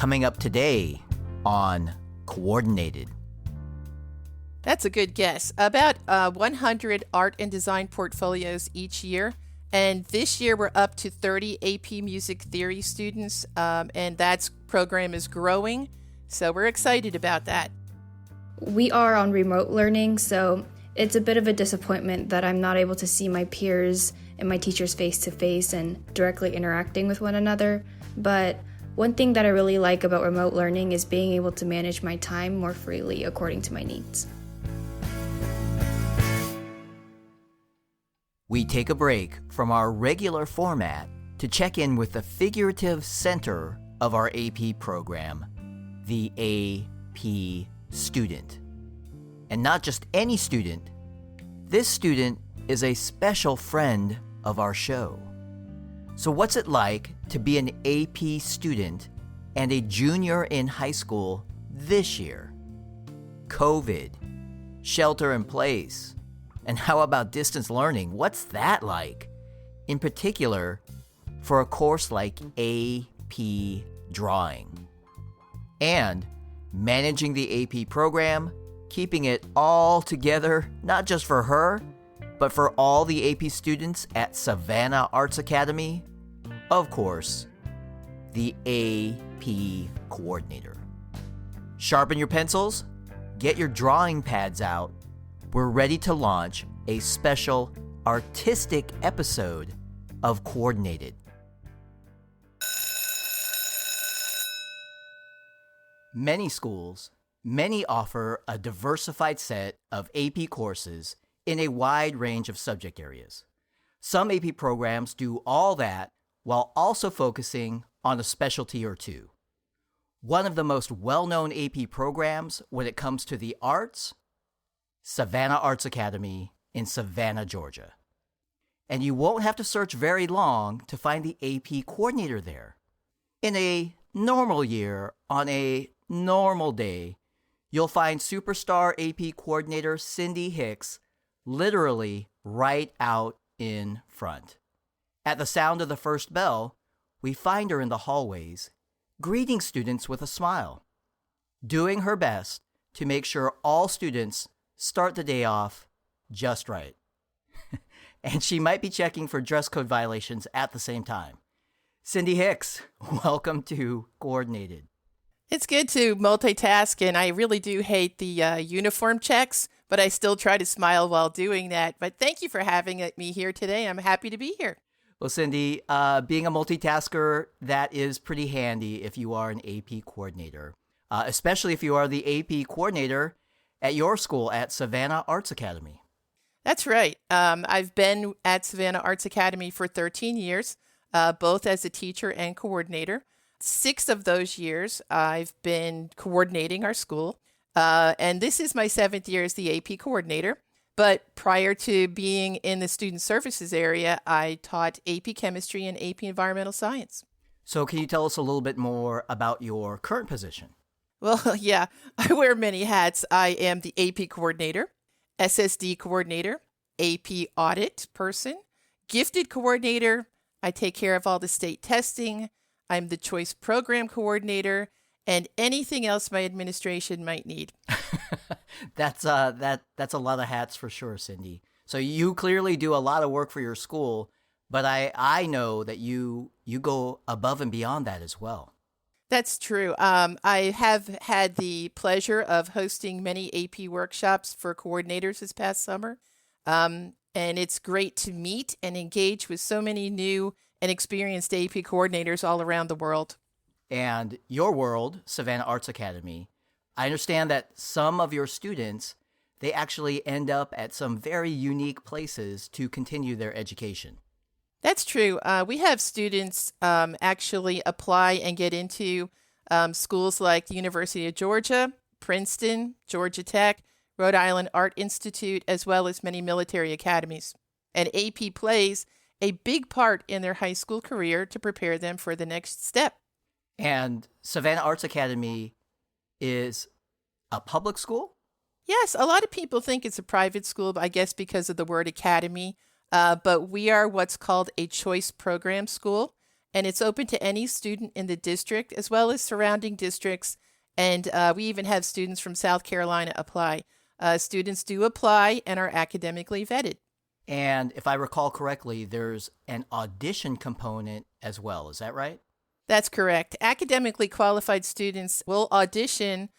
coming up today on Coordinated? That's a good guess. About 100 art and design portfolios each year. And this year we're up to 30 AP Music Theory students, and that program is growing. So we're excited about that. We are on remote learning, so it's a bit of a disappointment that I'm not able to see my peers and my teachers face to face and directly interacting with one another. But one thing that I really like about remote learning is being able to manage my time more freely according to my needs. We take a break from our regular format to check in with the figurative center of our AP program, the AP student. And not just any student. This student is a special friend of our show. So what's it like to be an AP student and a junior in high school this year? COVID, shelter in place, and how about distance learning? What's that like? In particular, for a course like AP Drawing. And managing the AP program, keeping it all together, not just for her, but for all the AP students at Savannah Arts Academy. Of course, the AP coordinator. Sharpen your pencils, get your drawing pads out. We're ready to launch a special artistic episode of Coordinated. Many schools, many offer a diversified set of AP courses in a wide range of subject areas. Some AP programs do all that while also focusing on a specialty or two. One of the most well-known AP programs when it comes to the arts, Savannah Arts Academy in Savannah, Georgia. And you won't have to search very long to find the AP coordinator there. In a normal year, on a normal day, you'll find superstar AP coordinator Cindy Hicks literally right out in front. At the sound of the first bell, we find her in the hallways, greeting students with a smile, doing her best to make sure all students start the day off just right. And she might be checking for dress code violations at the same time. Cindy Hicks, welcome to Coordinated. It's good to multitask, and I really do hate the uniform checks, but I still try to smile while doing that. But thank you for having me here today. I'm happy to be here. Well, Cindy, being a multitasker, that is pretty handy if you are an AP coordinator, especially if you are the AP coordinator at your school at Savannah Arts Academy. That's right. I've been at Savannah Arts Academy for 13 years, both as a teacher and coordinator. 6 of those years, I've been coordinating our school, and this is my 7th year as the AP coordinator. But prior to being in the student services area, I taught AP chemistry and AP environmental science. So can you tell us a little bit more about your current position? Well, yeah, I wear many hats. I am the AP coordinator, SSD coordinator, AP audit person, gifted coordinator. I take care of all the state testing. I'm the choice program coordinator, and anything else my administration might need. That's a lot of hats for sure, Cindy. So you clearly do a lot of work for your school, but I know that you go above and beyond that as well. That's true. I have had the pleasure of hosting many AP workshops for coordinators this past summer. And it's great to meet and engage with so many new and experienced AP coordinators all around the world. And your world, Savannah Arts Academy, I understand that some of your students, they actually end up at some very unique places to continue their education. That's true. We have students actually apply and get into schools like the University of Georgia, Princeton, Georgia Tech, Rhode Island Art Institute, as well as many military academies. And AP plays a big part in their high school career to prepare them for the next step. And Savannah Arts Academy is a public school? Yes, a lot of people think it's a private school, I guess because of the word academy. But we are what's called a choice program school. and it's open to any student in the district as well as surrounding districts. And we even have students from South Carolina apply. Students do apply and are academically vetted. And if I recall correctly, there's an audition component as well. Is that right? That's correct. Academically qualified students will audition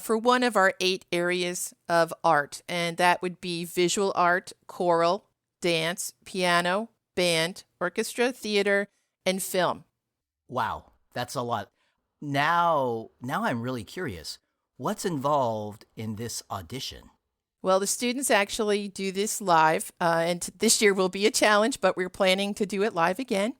for one of our 8 areas of art, and that would be visual art, choral, dance, piano, band, orchestra, theater, and film. Wow, that's a lot. Now I'm really curious. What's involved in this audition? Well, the students actually do this live, and this year will be a challenge, but we're planning to do it live again.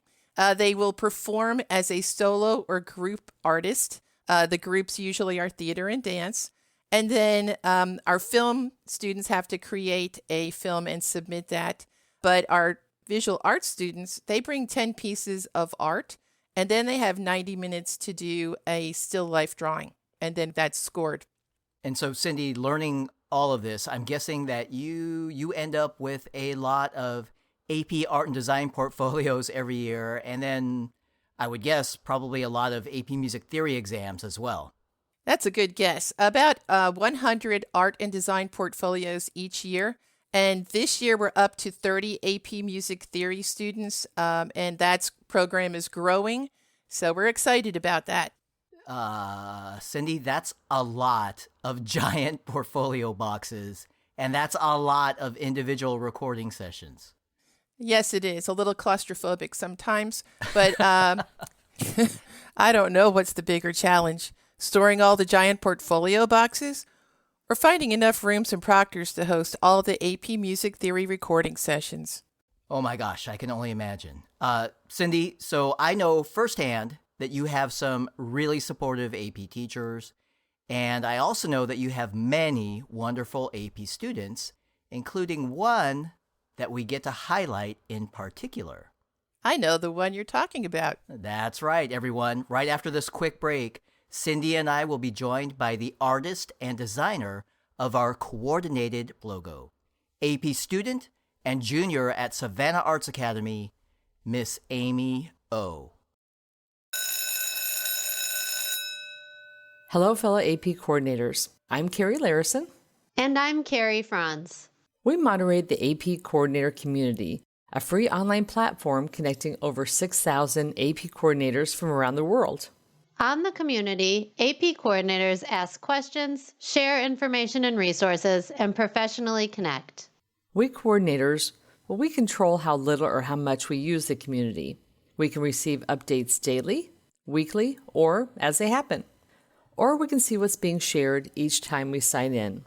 They will perform as a solo or group artist. The groups usually are theater and dance. And then our film students have to create a film and submit that. But our visual arts students, they bring 10 pieces of art, and then they have 90 minutes to do a still life drawing, and then that's scored. And so, Cindy, learning all of this, I'm guessing that you end up with a lot of AP art and design portfolios every year, and then I would guess probably a lot of AP music theory exams as well. That's a good guess. About 100 art and design portfolios each year. And this year we're up to 30 AP music theory students, and that program is growing. So we're excited about that. Cindy, that's a lot of giant portfolio boxes, and that's a lot of individual recording sessions. Yes, it is. A little claustrophobic sometimes, but I don't know what's the bigger challenge, storing all the giant portfolio boxes or finding enough rooms and proctors to host all the AP music theory recording sessions. Oh my gosh, I can only imagine. Cindy, so I know firsthand that you have some really supportive AP teachers, and I also know that you have many wonderful AP students, including one that we get to highlight in particular. I know the one you're talking about. That's right, everyone. Right after this quick break, Cindy and I will be joined by the artist and designer of our coordinated logo, AP student and junior at Savannah Arts Academy, Miss Amy O. Hello, fellow AP coordinators. I'm Carrie Larison. And I'm Carrie Franz. We moderate the AP Coordinator Community, a free online platform connecting over 6,000 AP coordinators from around the world. On the community, AP coordinators ask questions, share information and resources, and professionally connect. We coordinators, we control how little or how much we use the community. We can receive updates daily, weekly, or as they happen. Or we can see what's being shared each time we sign in.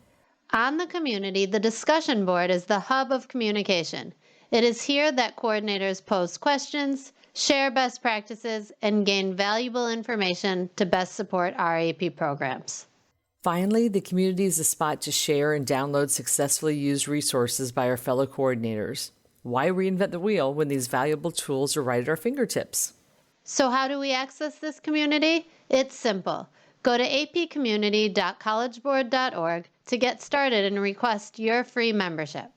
On the community, the discussion board is the hub of communication. It is here that coordinators post questions, share best practices, and gain valuable information to best support our AP programs. Finally, the community is a spot to share and download successfully used resources by our fellow coordinators. Why reinvent the wheel when these valuable tools are right at our fingertips? So how do we access this community? It's simple. Go to apcommunity.collegeboard.org to get started and request your free membership.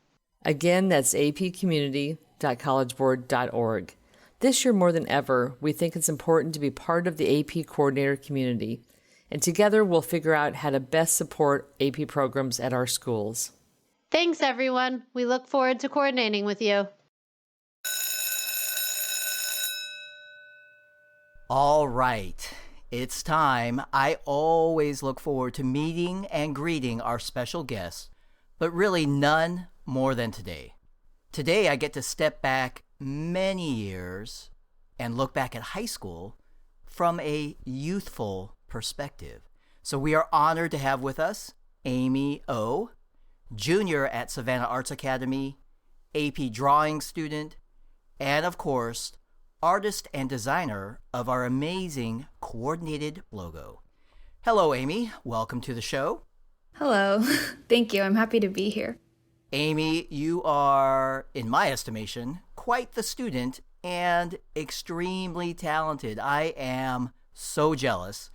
Again, that's apcommunity.collegeboard.org. This year more than ever, we think it's important to be part of the AP coordinator community, and together we'll figure out how to best support AP programs at our schools. Thanks, everyone. We look forward to coordinating with you. All right. It's time. I always look forward to meeting and greeting our special guests, but really none more than today. Today I get to step back many years and look back at high school from a youthful perspective. So we are honored to have with us Amy O., junior at Savannah Arts Academy, AP drawing student, and of course, artist and designer of our amazing coordinated logo. Hello, Amy. Welcome to the show. Hello. Thank you. I'm happy to be here. Amy, you are, in my estimation, quite the student and extremely talented. I am so jealous.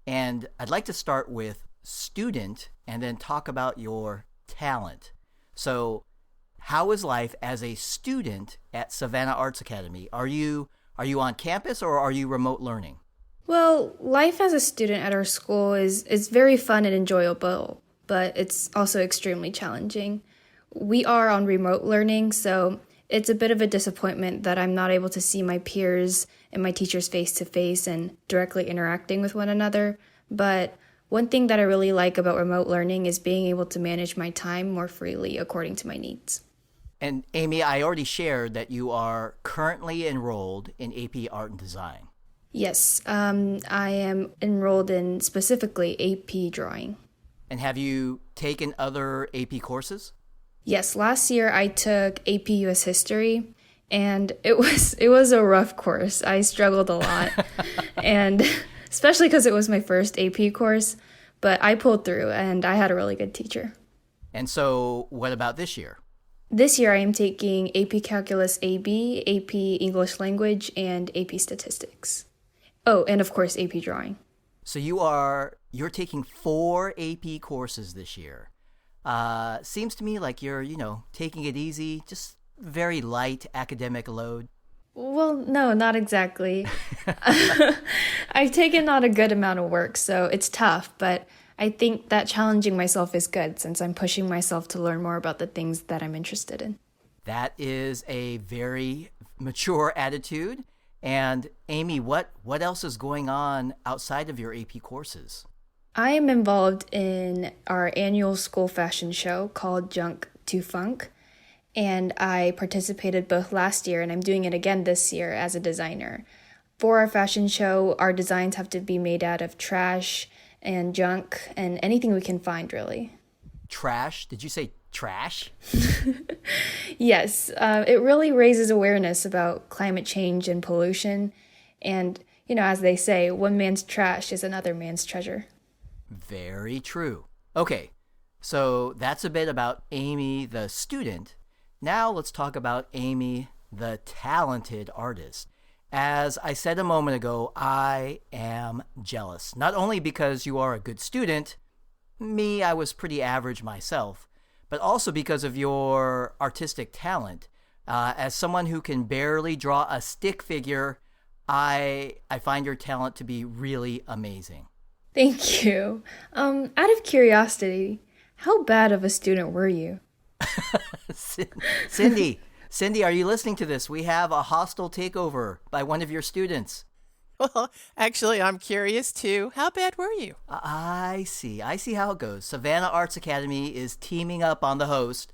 And I'd like to start with student and then talk about your talent. So, how is life as a student at Savannah Arts Academy? Are you Are you on campus or are you remote learning? Well, life as a student at our school is very fun and enjoyable, but it's also extremely challenging. We are on remote learning, so it's a bit of a disappointment that I'm not able to see my peers and my teachers face to face and directly interacting with one another. But one thing that I really like about remote learning is being able to manage my time more freely according to my needs. And Amy, I already shared that you are currently enrolled in AP Art and Design. Yes, I am enrolled in specifically AP drawing. And have you taken other AP courses? Yes, last year I took AP US History, and it was a rough course. I struggled a lot, and especially because it was my first AP course, but I pulled through, and I had a really good teacher. And so what about this year? This year I am taking AP Calculus AB, AP English Language, and AP Statistics. Oh, and of course AP Drawing. So you're taking 4 AP courses this year. Seems to me like you're, taking it easy, just very light academic load. Well, no, not exactly. I've taken on a good amount of work, so it's tough, but I think that challenging myself is good since I'm pushing myself to learn more about the things that I'm interested in. That is a very mature attitude. And Amy, what else is going on outside of your AP courses? I am involved in our annual school fashion show called Junk to Funk, and I participated both last year and I'm doing it again this year as a designer. For our fashion show, our designs have to be made out of trash and junk and anything we can find, really. Trash? Did you say trash? Yes, it really raises awareness about climate change and pollution. And, as they say, one man's trash is another man's treasure. Very true. Okay, so that's a bit about Amy, the student. Now let's talk about Amy, the talented artist. As I said a moment ago, I am jealous. Not only because you are a good student, I was pretty average myself, but also because of your artistic talent. As someone who can barely draw a stick figure, I find your talent to be really amazing. Thank you. Out of curiosity, how bad of a student were you? Cindy, are you listening to this? We have a hostile takeover by one of your students. Well, actually, I'm curious too. How bad were you? I see how it goes. Savannah Arts Academy is teaming up on the host.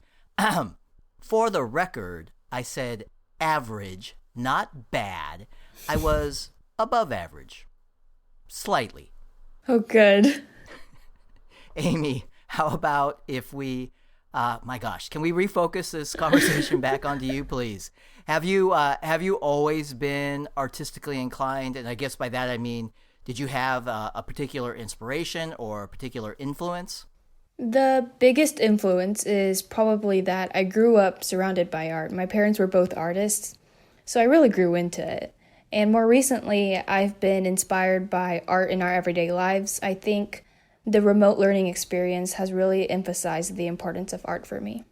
For the record, I said average, not bad. I was above average. Slightly. Oh, good. Amy, how about if we, can we refocus this conversation back onto you, please? Have you always been artistically inclined? And I guess by that I mean, did you have a particular inspiration or a particular influence? The biggest influence is probably that I grew up surrounded by art. My parents were both artists, so I really grew into it. And more recently, I've been inspired by art in our everyday lives. I think the remote learning experience has really emphasized the importance of art for me.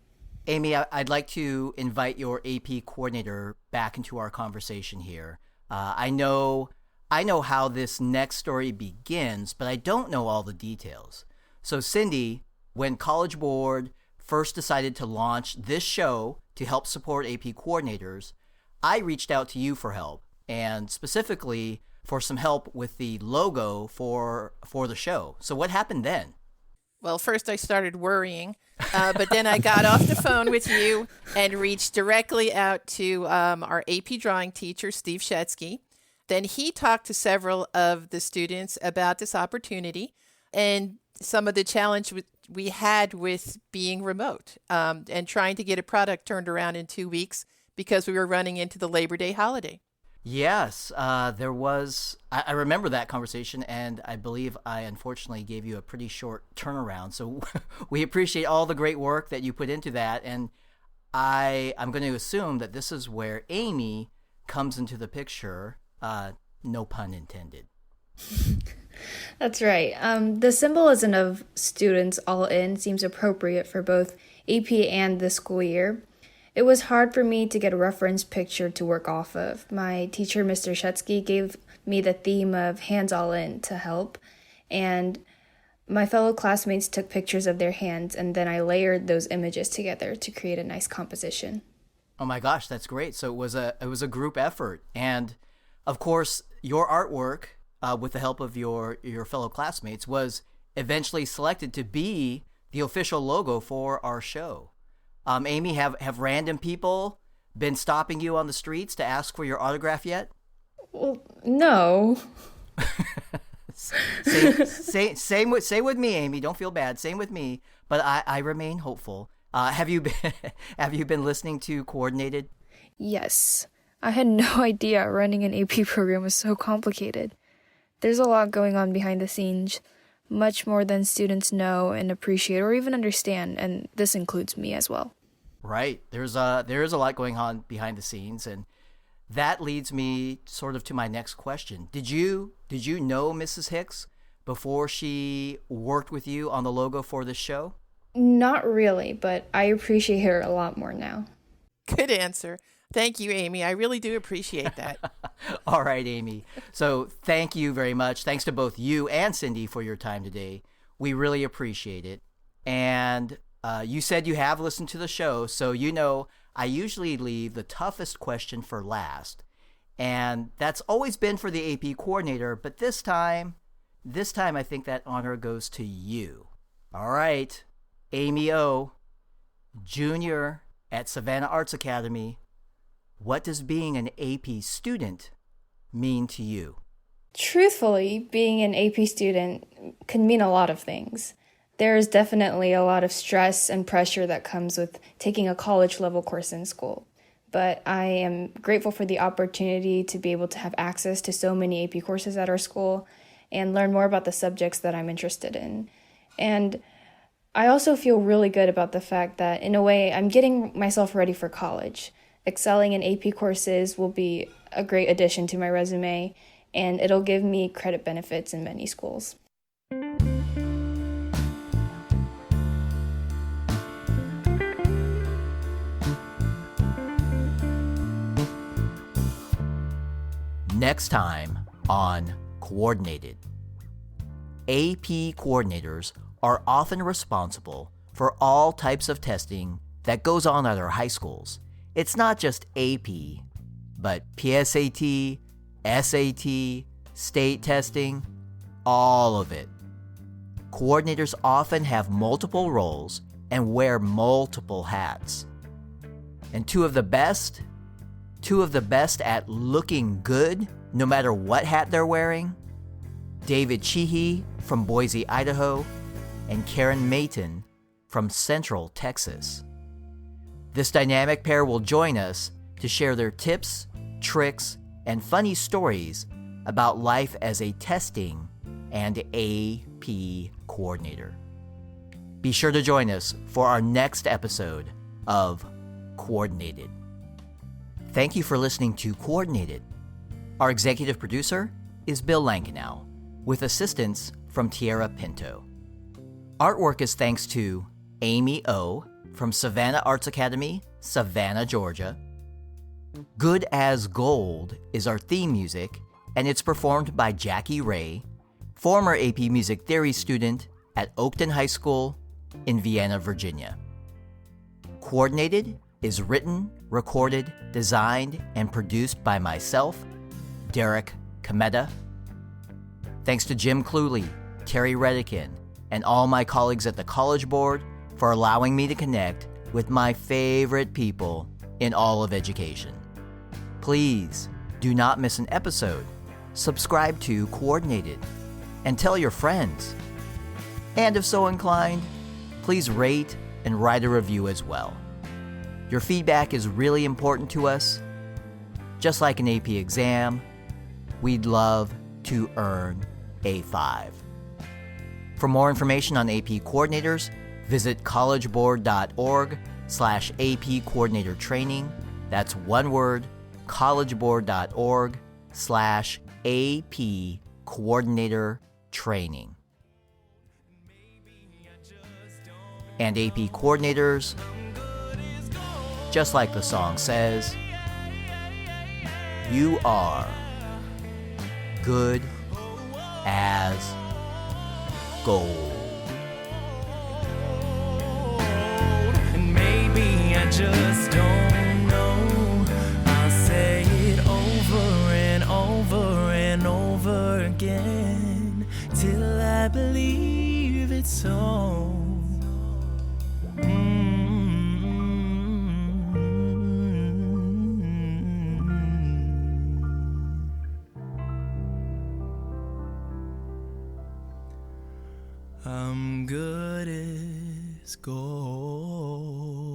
Amy, I'd like to invite your AP coordinator back into our conversation here. I know how this next story begins, but I don't know all the details. So Cindy, when College Board first decided to launch this show to help support AP coordinators, I reached out to you for help, and specifically for some help with the logo for the show. So what happened then? Well, first I started worrying, but then I got off the phone with you and reached directly out to our AP drawing teacher, Steve Shetsky. Then he talked to several of the students about this opportunity and some of the challenge we had with being remote and trying to get a product turned around in 2 weeks because we were running into the Labor Day holiday. Yes, there was. I remember that conversation, and I believe I unfortunately gave you a pretty short turnaround. So we appreciate all the great work that you put into that, and I'm going to assume that this is where Amy comes into the picture. No pun intended. That's right. The symbolism of students all in seems appropriate for both AP and the school year. it was hard for me to get a reference picture to work off of. My teacher, Mr. Shetsky, gave me the theme of hands all in to help, and my fellow classmates took pictures of their hands, and then I layered those images together to create a nice composition. Oh my gosh, that's great. So it was a group effort. And of course, your artwork, with the help of your fellow classmates, was eventually selected to be the official logo for our show. Amy, have random people been stopping you on the streets to ask for your autograph yet? Well, no. Same with me, Amy. Don't feel bad. Same with me. But I remain hopeful. Have you been listening to Coordinated? Yes. I had no idea running an AP program was so complicated. There's a lot going on behind the scenes, much more than students know and appreciate or even understand, and this includes me as well. Right. There is a lot going on behind the scenes, and that leads me sort of to my next question. Did you know Mrs. Hicks before she worked with you on the logo for this show? Not really, but I appreciate her a lot more now. Good answer. Thank you, Amy. I really do appreciate that. All right, Amy. So thank you very much. Thanks to both you and Cindy for your time today. We really appreciate it. And you said you have listened to the show, so you know I usually leave the toughest question for last. And that's always been for the AP coordinator, but this time I think that honor goes to you. All right, Amy O, junior at Savannah Arts Academy. What does being an AP student mean to you? Truthfully, being an AP student can mean a lot of things. There is definitely a lot of stress and pressure that comes with taking a college-level course in school. But I am grateful for the opportunity to be able to have access to so many AP courses at our school and learn more about the subjects that I'm interested in. And I also feel really good about the fact that, in a way, I'm getting myself ready for college. Excelling in AP courses will be a great addition to my resume, and it'll give me credit benefits in many schools. Next time on Coordinated. AP coordinators are often responsible for all types of testing that goes on at our high schools. It's not just AP, but PSAT, SAT, state testing, all of it. Coordinators often have multiple roles and wear multiple hats. And two of the best at looking good, no matter what hat they're wearing, David Cheehee from Boise, Idaho, and Karen Mayton from Central Texas. This dynamic pair will join us to share their tips, tricks, and funny stories about life as a testing and AP coordinator. Be sure to join us for our next episode of Coordinated. Thank you for listening to Coordinated. Our executive producer is Bill Lankenau, with assistance from Tierra Pinto. Artwork is thanks to Amy O. from Savannah Arts Academy, Savannah, Georgia. Good as Gold is our theme music, and it's performed by Jackie Ray, former AP Music Theory student at Oakton High School in Vienna, Virginia. Coordinated is written, recorded, designed, and produced by myself, Derek Cometa. Thanks to Jim Cluley, Terry Redican, and all my colleagues at the College Board for allowing me to connect with my favorite people in all of education. Please do not miss an episode. Subscribe to Coordinated and tell your friends. And if so inclined, please rate and write a review as well. Your feedback is really important to us. Just like an AP exam, we'd love to earn a 5. For more information on AP coordinators, visit collegeboard.org/AP coordinator training. That's one word, collegeboard.org/AP coordinator training. And AP coordinators, just like the song says, you are good as gold. And maybe I just don't know. I'll say it over and over and over again till I believe it's so. I'm good as gold.